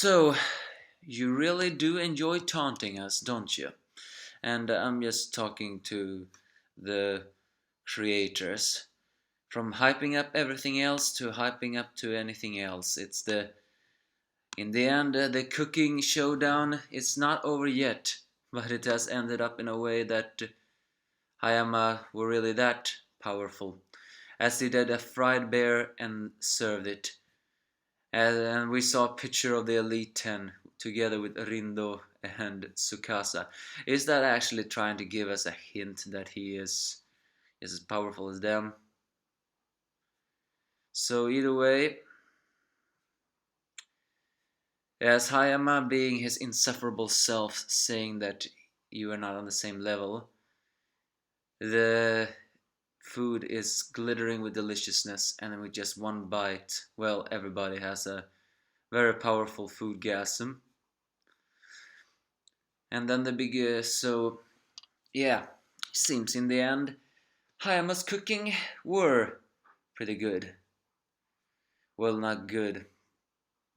So, you really do enjoy taunting us, don't you? And I'm just talking to the creators. From hyping up everything else to hyping up to anything else. In the end, the cooking showdown is not over yet, but it has ended up in a way that Hayama were really that powerful, as he did a fried bear and served it. And we saw a picture of the Elite Ten together with Rindo and Tsukasa. Is that actually trying to give us a hint that he is as powerful as them? So either way, as Hayama being his insufferable self saying that you are not on the same level, the food is glittering with deliciousness, and then with just one bite, well, everybody has a very powerful food gasm. And then the big, yeah, seems in the end, Hayama's cooking were pretty good. Well, not good.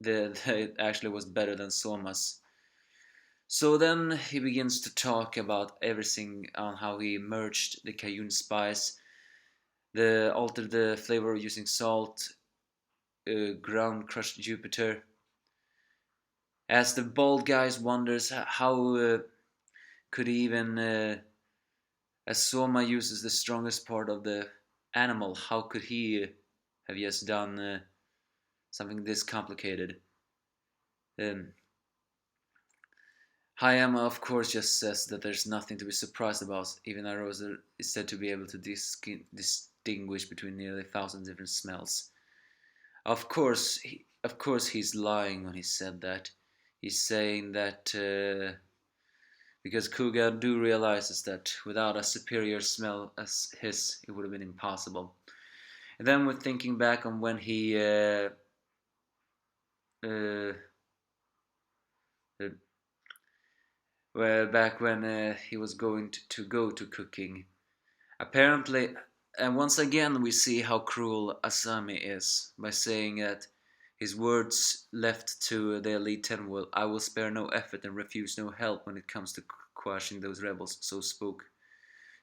It actually was better than Soma's. So then he begins to talk about everything on how he merged the cayenne spice, altered the flavor using salt, ground crushed Jupiter. As the bald guy wonders how could he even, as Soma uses the strongest part of the animal, how could he have just done something this complicated? Um, Hayama, of course, just says that there's nothing to be surprised about. Even Arosa is said to be able to distinguish between nearly 1,000 different smells. Of course, he's lying when he said that. He's saying that because Kuga do realizes that without a superior smell as his, it would have been impossible. And then we're thinking back on when he uh, back when he was going to go to cooking. Apparently, and once again we see how cruel Asami is by saying that his words left to the Elite Ten will, I will spare no effort and refuse no help when it comes to quashing those rebels, so spoke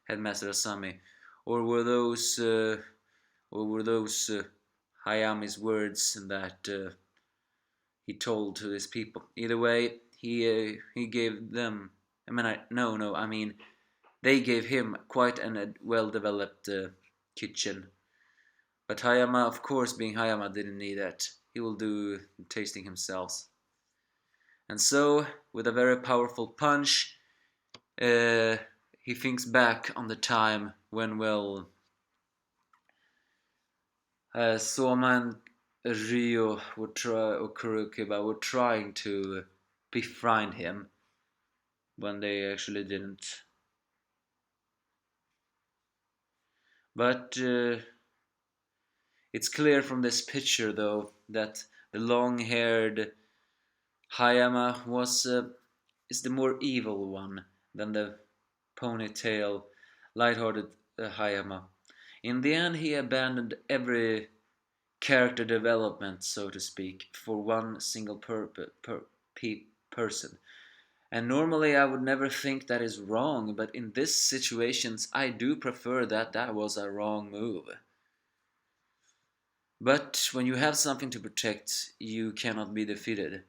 Headmaster Asami. Or were those, Hayami's words that he told to his people? Either way, he gave them. I mean, they gave him quite a well-developed kitchen. But Hayama, of course, being Hayama, didn't need that. He will do tasting himself. And so, with a very powerful punch, he thinks back on the time when, well, Soma and Ryo or Kurokiba were trying to befriend him when they actually didn't. But it's clear from this picture, though, that the long-haired Hayama is the more evil one than the ponytail, light-hearted Hayama. In the end, he abandoned every character development, so to speak, for one single person. And normally I would never think that is wrong, but in this situations I do prefer that was a wrong move. But when you have something to protect, you cannot be defeated.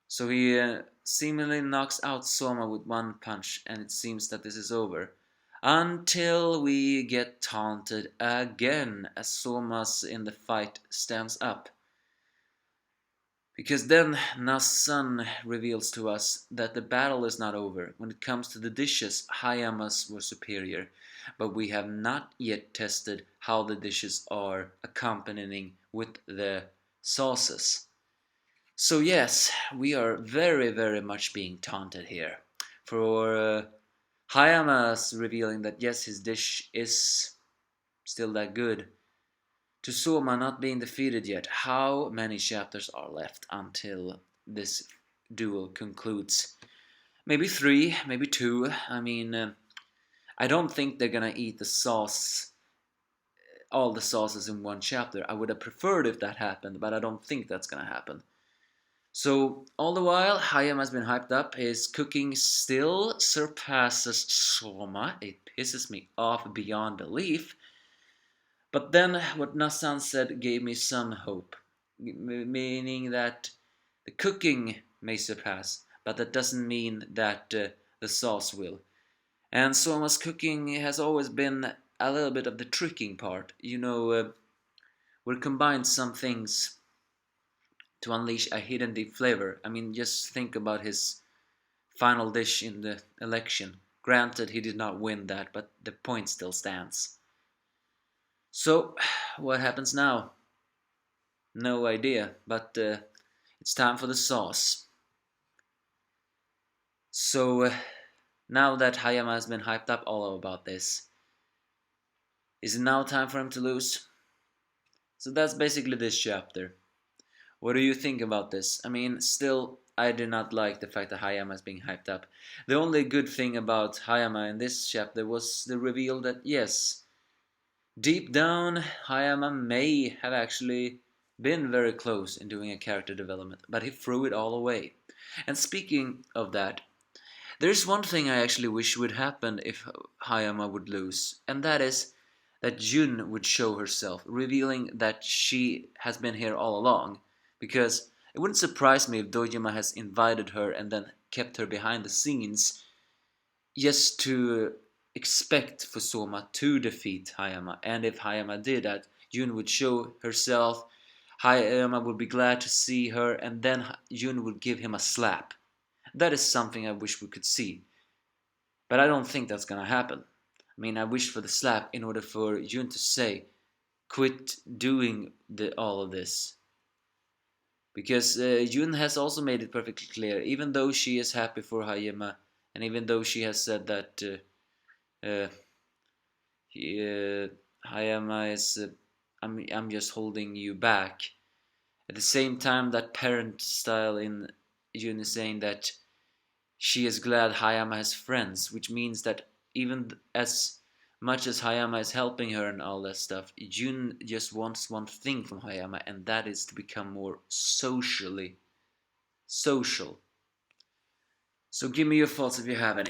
So he seemingly knocks out Soma with one punch, and it seems that this is over. Until we get taunted again as Soma's in the fight stands up. Because then Nasan reveals to us that the battle is not over. When it comes to the dishes, Hayama's were superior, but we have not yet tested how the dishes are accompanying with the sauces. So yes, we are very, very much being taunted here. For Hayama's revealing that yes, his dish is still that good. To Soma not being defeated yet, how many chapters are left until this duel concludes? Maybe 3, maybe 2. I mean, I don't think they're gonna eat the sauce, all the sauces in one chapter. I would have preferred if that happened, but I don't think that's gonna happen. So all the while Hayam has been hyped up, his cooking still surpasses Soma. It pisses me off beyond belief. But then what Nassan said gave me some hope, meaning that the cooking may surpass, but that doesn't mean that the sauce will. And Soma's cooking has always been a little bit of the tricking part. We'll combine some things to unleash a hidden deep flavor. I mean, just think about his final dish in the election. Granted, he did not win that, but the point still stands. So, what happens now? No idea, but it's time for the sauce. So, now that Hayama has been hyped up all about this, is it now time for him to lose? So that's basically this chapter. What do you think about this? I mean, still, I did not like the fact that Hayama is being hyped up. The only good thing about Hayama in this chapter was the reveal that, yes, deep down, Hayama may have actually been very close in doing a character development, but he threw it all away. And speaking of that, there's one thing I actually wish would happen if Hayama would lose, and that is that Jun would show herself, revealing that she has been here all along. Because it wouldn't surprise me if Dojima has invited her and then kept her behind the scenes just to expect for Soma to defeat Hayama. And if Hayama did that, Jun would show herself, Hayama would be glad to see her, and then Jun would give him a slap. That is something I wish we could see. But I don't think that's gonna happen. I mean, I wish for the slap in order for Jun to say, quit doing all of this. Because Jun has also made it perfectly clear, even though she is happy for Hayama, and even though she has said that uh, Hayama is, I'm just holding you back. At the same time, that parent style in Jun is saying that she is glad Hayama has friends, which means that even as much as Hayama is helping her and all that stuff, Jun just wants one thing from Hayama, and that is to become more socially social. So give me your thoughts if you have any.